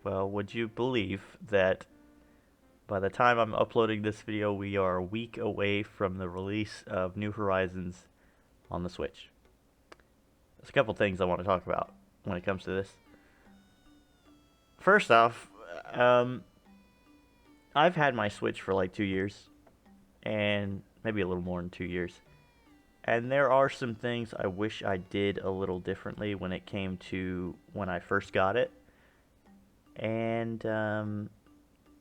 Well, would you believe that by the time I'm uploading this video, we are a week away from the release of New Horizons on the Switch? There's a couple things I want to talk about when it comes to this. First off, um, I've had my Switch for like 2 years, and maybe a little more than 2 years. And there are some things I wish I did a little differently when it came to when I first got it. And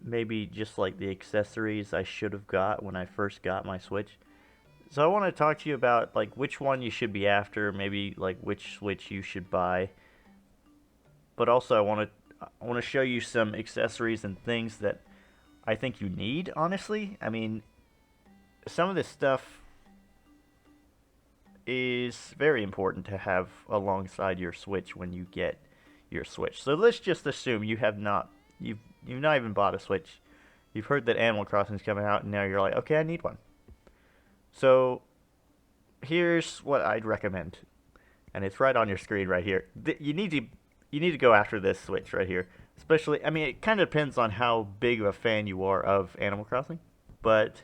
maybe just like the accessories I should have got when I first got my Switch. So I want to talk to you about like which one you should be after, maybe like which Switch you should buy. But also I want to show you some accessories and things that I think you need, honestly. I mean, some of this stuff is very important to have alongside your Switch when you get your Switch. So let's just assume you've not even bought a Switch. You've heard that Animal Crossing is coming out, and now you're like, okay, I need one. So here's what I'd recommend, and it's right on your screen right here. You need to go after this Switch right here. Especially, I mean, it kind of depends on how big of a fan you are of Animal Crossing, but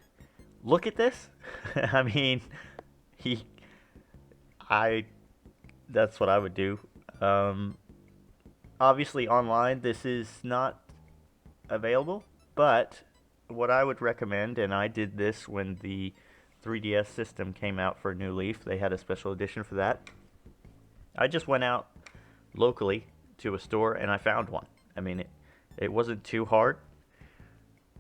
look at this. I mean, he, I, that's what I would do. Um, Obviously, online this is not available, but what I would recommend, and I did this when the 3DS system came out for New Leaf, they had a special edition for that. I just went out locally to a store and I found one. I mean, it wasn't too hard.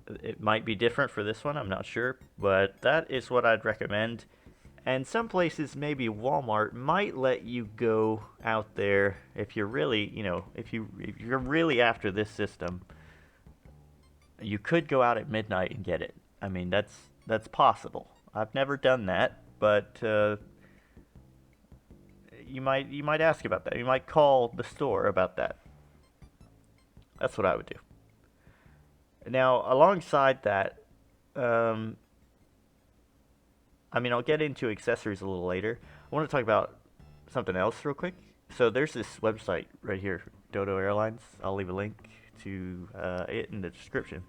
It might be different for this one, I'm not sure, but that is what I'd recommend. And some places, maybe Walmart, might let you go out there if you're really, if you're really after this system. You could go out at midnight and get it. I mean, that's possible. I've never done that, but you might ask about that. You might call the store about that. That's what I would do. Now, alongside that, um, I mean, I'll get into accessories a little later. I want to talk about something else real quick. So there's this website right here, Dodo Airlines. I'll leave a link to it in the description.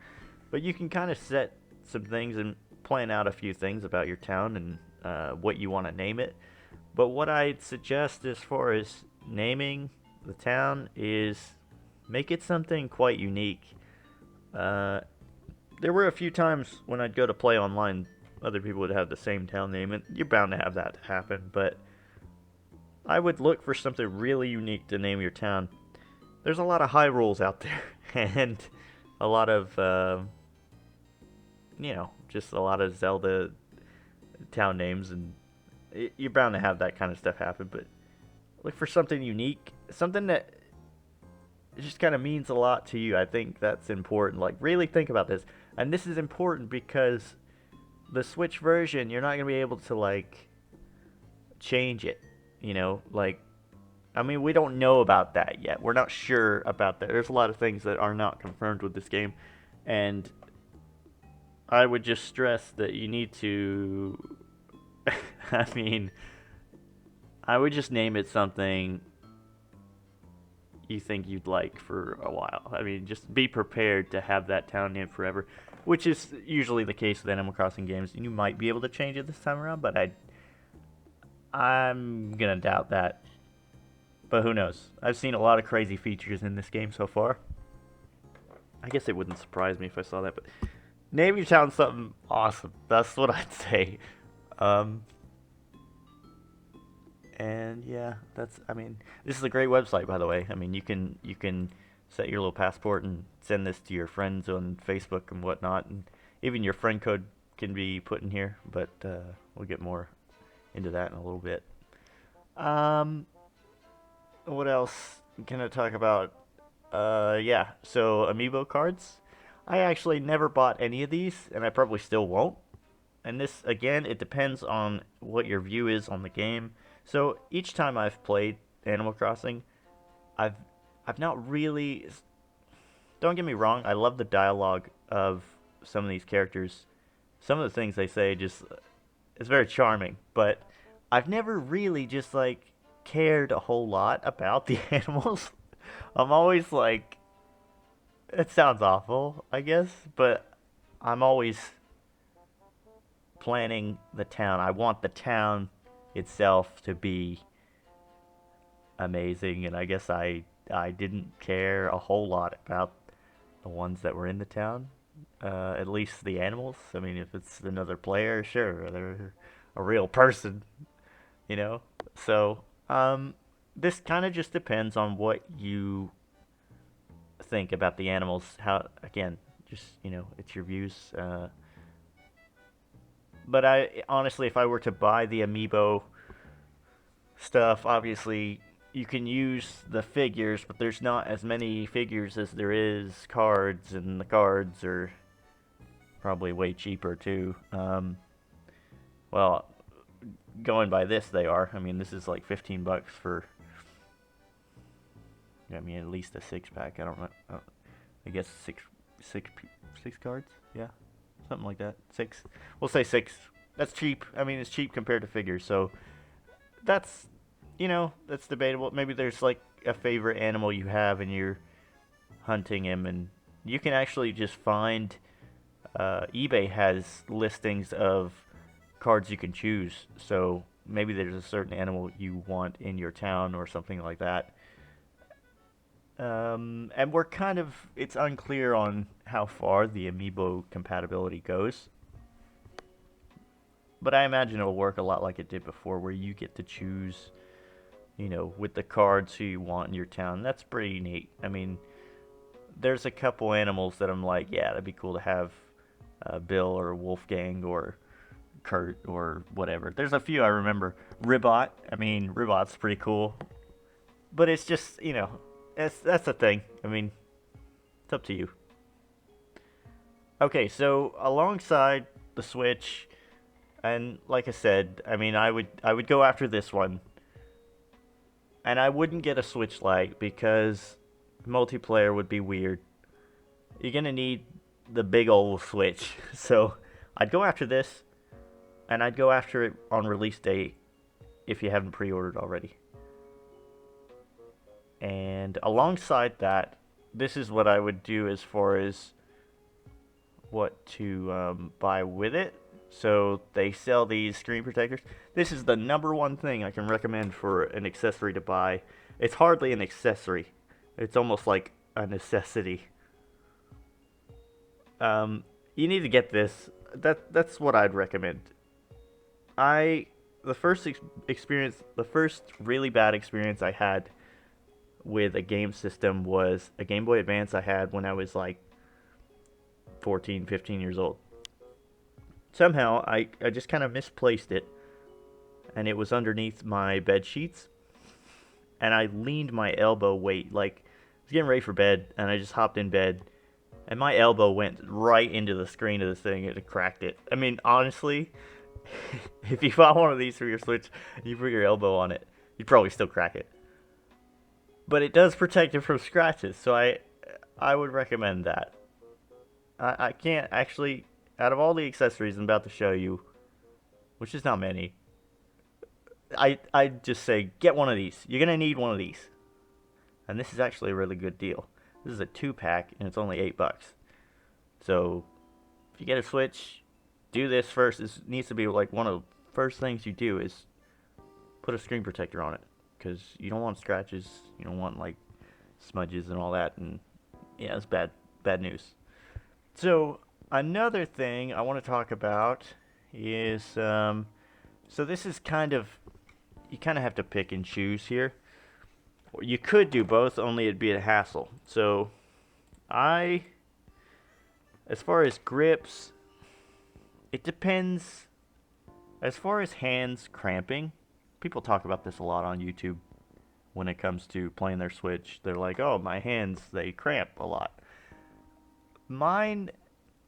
But you can kind of set some things and plan out a few things about your town and what you want to name it. But what I'd suggest as far as naming the town is make it something quite unique. Uh, there were a few times when I'd go to play online, other people would have the same town name, and you're bound to have that happen, but I would look for something really unique to name your town. There's a lot of high rules out there, and a lot of, just a lot of Zelda town names, and you're bound to have that kind of stuff happen, but look for something unique, something that just kind of means a lot to you. I think that's important. Like, really think about this. And this is important because the Switch version, you're not going to be able to, like, change it. Like, I mean, we don't know about that yet. We're not sure about that. There's a lot of things that are not confirmed with this game. And I would just stress that you need to. I mean, I would just name it something you think you'd like for a while. I mean, just be prepared to have that town name forever, which is usually the case with Animal Crossing games. You might be able to change it this time around, but I'm gonna doubt that. But who knows? I've seen a lot of crazy features in this game so far. I guess it wouldn't surprise me if I saw that, but name your town something awesome. That's what I'd say. Um, and yeah, I mean, this is a great website, by the way. I mean, you can set your little passport and send this to your friends on Facebook and whatnot, and even your friend code can be put in here. But we'll get more into that in a little bit. Um, what else can I talk about? Yeah, so amiibo cards. I actually never bought any of these, and I probably still won't. And this, again, it depends on what your view is on the game. So each time I've played Animal Crossing, I've I've not really. Don't get me wrong, I love the dialogue of some of these characters. Some of the things they say just it's very charming, but I've never really just like cared a whole lot about the animals. I'm always like it sounds awful, I guess, but I'm always planning the town. I want the town itself to be amazing, and I guess I didn't care a whole lot about the ones that were in the town. At least the animals. I mean, if it's another player, sure, they're a real person, you know. So, this kind of just depends on what you think about the animals. How again, just it's your views. But I honestly, if I were to buy the amiibo stuff, obviously you can use the figures, but there's not as many figures as there is cards, and the cards are probably way cheaper too. Well, going by this, they are. I mean, this is like 15 bucks for. I mean, at least a 6 pack. I don't know. I guess six cards. Yeah, something like that. Six. We'll say six. That's cheap. I mean, it's cheap compared to figures. So that's that's debatable. Maybe there's like a favorite animal you have, and you're hunting him, and you can actually just find. eBay has listings of cards you can choose. So maybe there's a certain animal you want in your town or something like that. And it's unclear on how far the amiibo compatibility goes. But I imagine it'll work a lot like it did before, where you get to choose, with the cards who you want in your town. That's pretty neat. I mean, there's a couple animals that I'm like, yeah, that'd be cool to have Bill or Wolfgang or Kurt or whatever. There's a few I remember. Ribot. I mean, Ribot's pretty cool. But it's just, that's the thing. I mean, it's up to you. Okay, so alongside the Switch, and like I said, I mean, I would go after this one, and I wouldn't get a Switch Lite because multiplayer would be weird. You're gonna need the big old Switch, so I'd go after this, and I'd go after it on release date if you haven't pre-ordered already. And alongside that, this is what I would do as far as what to buy with it. So they sell these screen protectors. This is the number one thing I can recommend for an accessory to buy. It's hardly an accessory. It's almost like a necessity. You need to get this. That's what I'd recommend. The first experience, the first really bad experience I had with a game system was a Game Boy Advance I had when I was like 14, 15 years old. Somehow I just kind of misplaced it, and it was underneath my bed sheets, and I leaned my elbow weight, like I was getting ready for bed, and I just hopped in bed, and my elbow went right into the screen of this thing, and it cracked it. I mean, honestly, if you bought one of these for your Switch, and you put your elbow on it, you'd probably still crack it. But it does protect it from scratches, so I would recommend that. I can't actually, out of all the accessories I'm about to show you, which is not many, I just say get one of these. You're gonna need one of these, and this is actually a really good deal. This is a 2 pack, and it's only $8. So if you get a Switch, do this first. This needs to be like one of the first things you do is put a screen protector on it, because you don't want scratches, you don't want like smudges and all that, and yeah, it's bad news. So another thing I want to talk about is so this is you kind of have to pick and choose here. Or you could do both, only it'd be a hassle. So I, as far as grips, it depends. As far as hands cramping, people talk about this a lot on YouTube when it comes to playing their Switch. They're like, oh, my hands, they cramp a lot. Mine,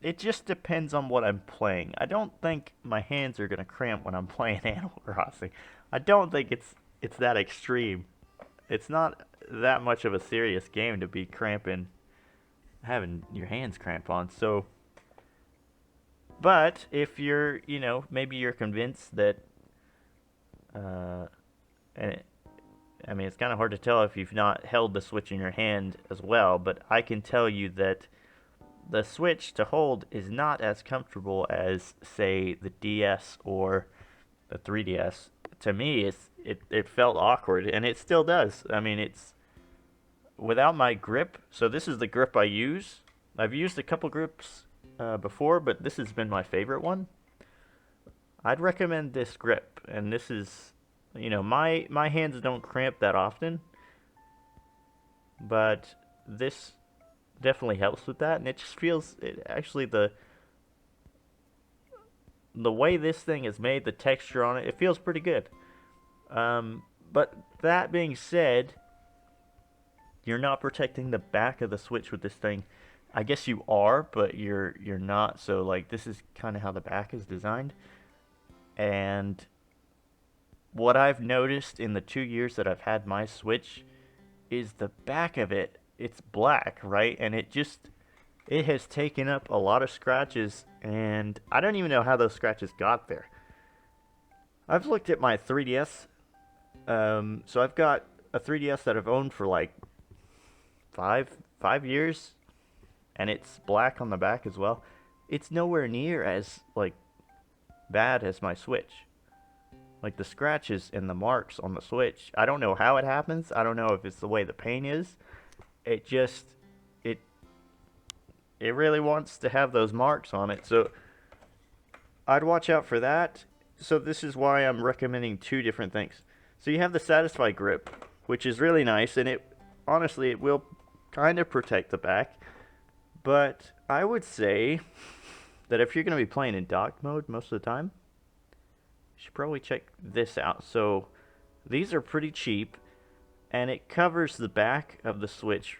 it just depends on what I'm playing. I don't think my hands are going to cramp when I'm playing Animal Crossing. I don't think it's that extreme. It's not that much of a serious game to be cramping, having your hands cramp on. So, but if you're, maybe you're convinced that, and I mean, it's kind of hard to tell if you've not held the Switch in your hand as well, but I can tell you that the Switch to hold is not as comfortable as, say, the DS or the 3DS. To me, it felt awkward, and it still does. I mean, it's without my grip. So this is the grip I use. I've used a couple grips before, but this has been my favorite one. I'd recommend this grip, and this is, my hands don't cramp that often, but this definitely helps with that, and it just feels it actually the way this thing is made, the texture on it, it feels pretty good. But that being said, you're not protecting the back of the Switch with this thing. I guess you are, but you're not. So like this is kind of how the back is designed. And what I've noticed in the 2 years that I've had my Switch is the back of it, it's black, right? And it has taken up a lot of scratches, and I don't even know how those scratches got there. I've looked at my 3DS. So I've got a 3DS that I've owned for like five years, and it's black on the back as well. It's nowhere near as like bad as my Switch. Like the scratches and the marks on the Switch, I don't know how it happens. I don't know if it's the way the paint is. It just it it really wants to have those marks on it. So I'd watch out for that. So this is why I'm recommending two different things. So you have the Satisfye grip, which is really nice, and it honestly it will kind of protect the back. But I would say that if you're going to be playing in dock mode most of the time, you should probably check this out. So these are pretty cheap, and it covers the back of the Switch.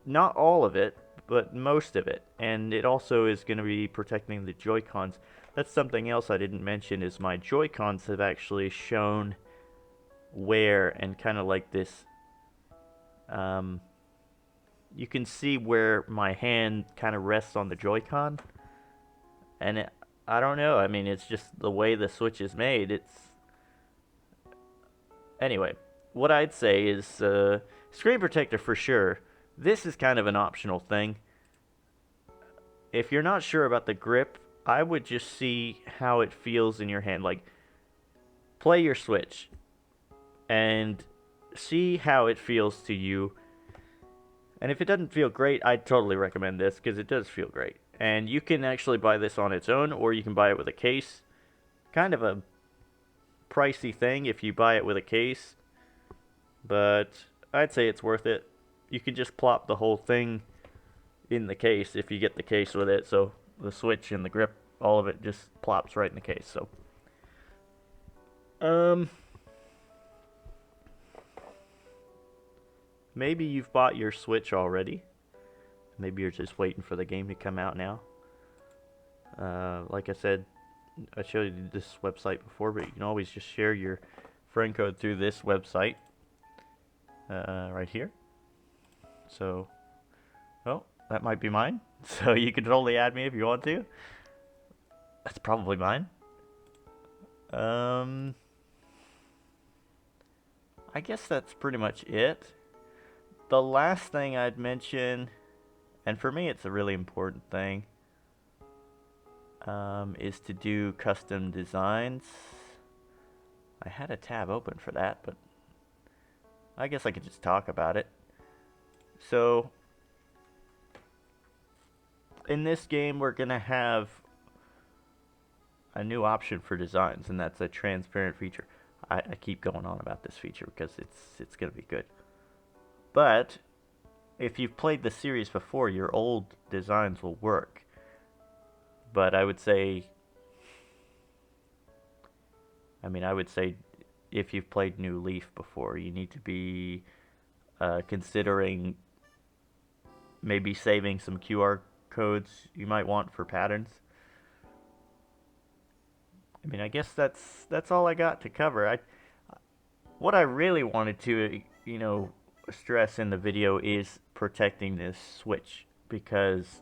Not all of it, but most of it. And it also is going to be protecting the Joy-Cons. That's something else I didn't mention, is my Joy-Cons have actually shown wear, and kind of like this, you can see where my hand kind of rests on the Joy-Con. And I don't know, I mean, it's just the way the Switch is made. Anyway, what I'd say is screen protector for sure. This is kind of an optional thing. If you're not sure about the grip, I would just see how it feels in your hand. Like, play your Switch and see how it feels to you. And if it doesn't feel great, I'd totally recommend this, because it does feel great. And you can actually buy this on its own, or you can buy it with a case. Kind of a pricey thing if you buy it with a case, but I'd say it's worth it. You can just plop the whole thing in the case if you get the case with it, so the Switch and the grip, all of it just plops right in the case. So maybe you've bought your Switch already. Maybe you're just waiting for the game to come out now. Like I said, I showed you this website before, but you can always just share your friend code through this website right here. So, oh, that might be mine. So you can totally add me if you want to. That's probably mine. I guess that's pretty much it. The last thing I'd mention, and for me it's a really important thing, is to do custom designs. I had a tab open for that, but I guess I could just talk about it. So, in this game we're gonna have a new option for designs, and that's a transparent feature. I keep going on about this feature because it's gonna be good. But if you've played the series before, your old designs will work. But I would say if you've played New Leaf before, you need to be considering maybe saving some QR codes you might want for patterns. I mean, I guess that's all I got to cover. What I really wanted to, stress in the video is protecting this Switch, because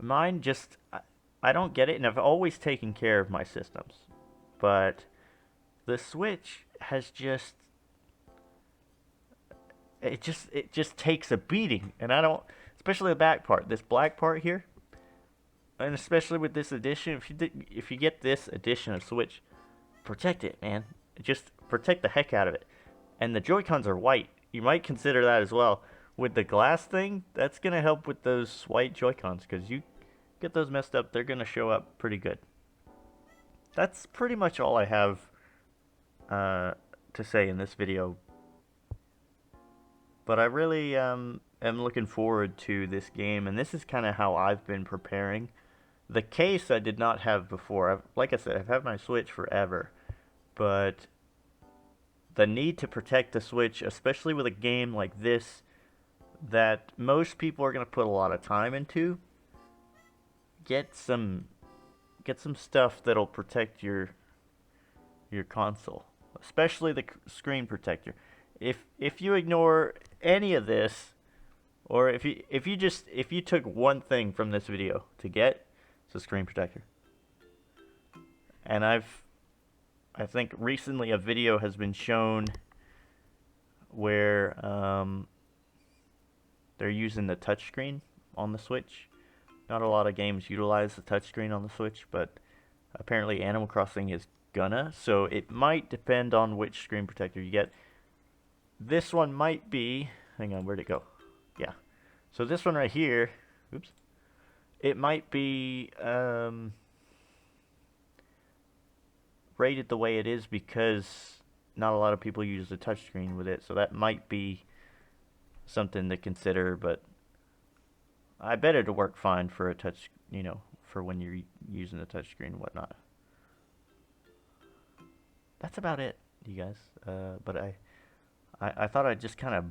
mine just, I don't get it, and I've always taken care of my systems, but the Switch has just it just takes a beating, and I don't, especially the back part, this black part here, and especially with this edition. If you get this edition of Switch, protect it, man. Just protect the heck out of it. And the Joy-Cons are white. You might consider that as well. With the glass thing, that's gonna help with those white Joy-Cons, because you get those messed up, they're gonna show up pretty good. That's pretty much all I have to say in this video. But I really am looking forward to this game, and this is kind of how I've been preparing. The case I did not have before. Like I said, I've had my Switch forever, but the need to protect the Switch, especially with a game like this that most people are going to put a lot of time into, get some stuff that'll protect your console, especially the screen protector. If you ignore any of this, or if you took one thing from this video to get, it's a screen protector. And I think recently a video has been shown where they're using the touchscreen on the Switch. Not a lot of games utilize the touchscreen on the Switch, but apparently Animal Crossing is gonna, so it might depend on which screen protector you get. This one might be, hang on, where'd it go? Yeah. So this one right here, oops, it might be rated the way it is because not a lot of people use the touchscreen with it, so that might be something to consider, but I bet it'll work fine for a touch, for when you're using the touchscreen and whatnot. That's about it, you guys. But I thought I'd just kind of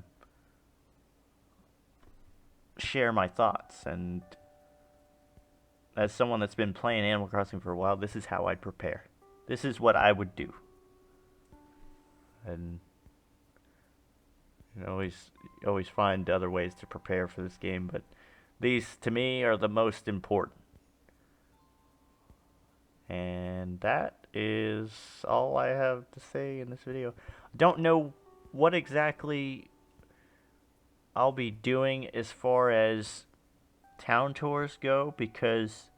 share my thoughts, and as someone that's been playing Animal Crossing for a while, this is how I'd prepare. This is what I would do. And always find other ways to prepare for this game, but these to me are the most important. And that is all I have to say in this video. Don't know what exactly I'll be doing as far as town tours go, because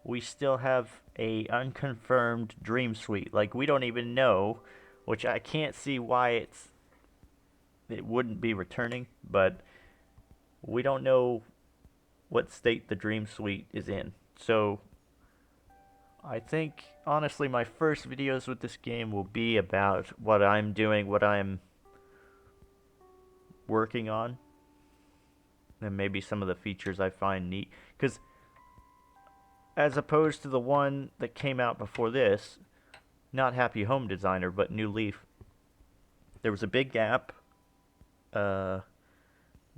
we still have a unconfirmed Dream Suite. Like, we don't even know, which I can't see why it wouldn't be returning, but we don't know what state the Dream Suite is in. So I think, honestly, my first videos with this game will be about what I'm doing, what I'm working on, and maybe some of the features I find neat. Because as opposed to the one that came out before this, not Happy Home Designer, but New Leaf, there was a big gap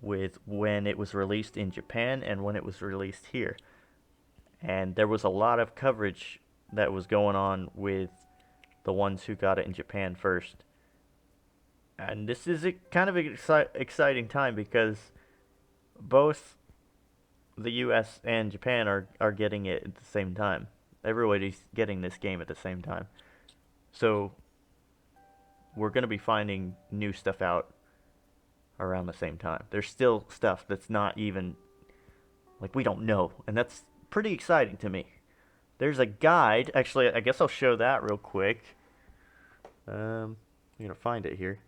with when it was released in Japan and when it was released here. And there was a lot of coverage that was going on with the ones who got it in Japan first. And this is kind of an exciting time because both the US and Japan are getting it at the same time. Everybody's getting this game at the same time. So we're going to be finding new stuff out around the same time. There's still stuff that's not even, like, we don't know, and that's pretty exciting to me. There's a guide. Actually, I guess I'll show that real quick. I'm going to find it here.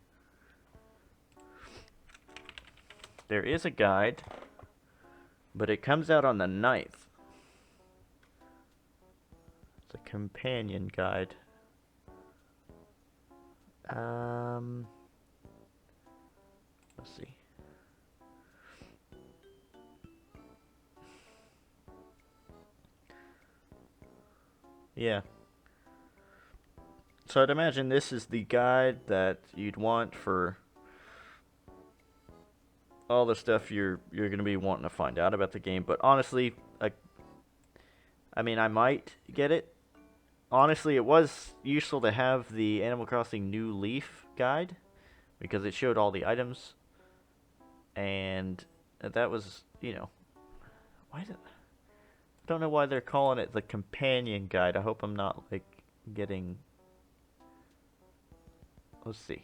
There is a guide, but it comes out on the 9th. It's a companion guide. Let's see. Yeah. So I'd imagine this is the guide that you'd want for all the stuff you're going to be wanting to find out about the game. But honestly, I mean, I might get it. Honestly, it was useful to have the Animal Crossing New Leaf guide because it showed all the items. And that was, why is it? I don't know why they're calling it the companion guide. I hope I'm not, like, getting Let's see.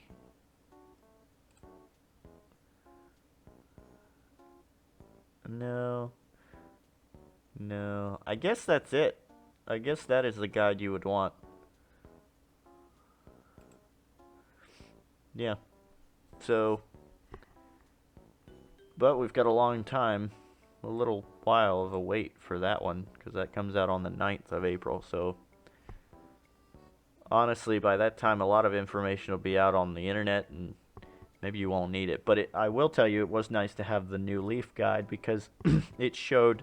No. No. I guess that's it. I guess that is the guide you would want. Yeah. So, but we've got a long time, a little while of a wait for that one, because that comes out on the 9th of April, so honestly, by that time, a lot of information will be out on the internet, and maybe you won't need it. But I will tell you, it was nice to have the new Leaf guide, because it showed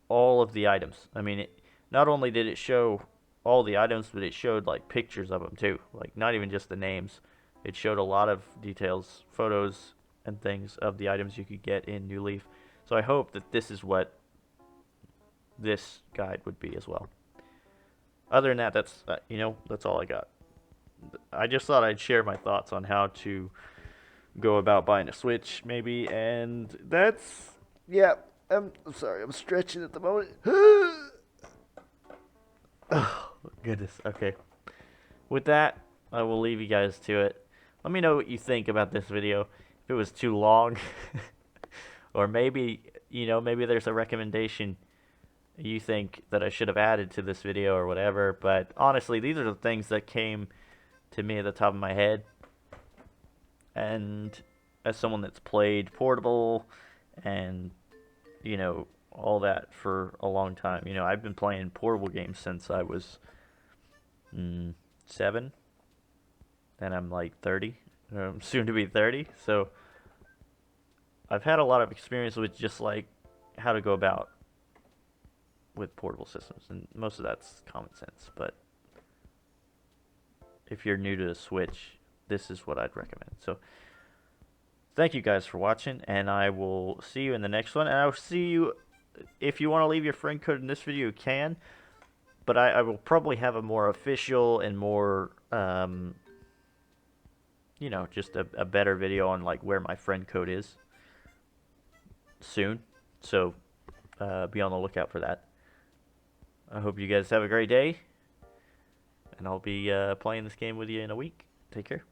all of the items. I mean, not only did it show all the items, but it showed, like, pictures of them, too. Like, not even just the names. It showed a lot of details, photos, and things of the items you could get in New Leaf. So I hope that this is what this guide would be as well. Other than that, that's that's all I got. I just thought I'd share my thoughts on how to go about buying a Switch, maybe, and that's yeah. I'm sorry, I'm stretching at the moment. Oh goodness. Okay. With that, I will leave you guys to it. Let me know what you think about this video. If it was too long, or maybe maybe there's a recommendation you think that I should have added to this video or whatever. But honestly, these are the things that came to me at the top of my head. And as someone that's played portable and, all that for a long time, I've been playing portable games since I was 7, and I'm like 30, soon to be 30. So I've had a lot of experience with just like how to go about with portable systems, and most of that's common sense. But if you're new to the Switch, this is what I'd recommend. So thank you guys for watching, and I will see you in the next one. And I will see you, if you want to leave your friend code in this video, you can. But I will probably have a more official and more, just a better video on like where my friend code is soon. So be on the lookout for that. I hope you guys have a great day, and I'll be playing this game with you in a week. Take care.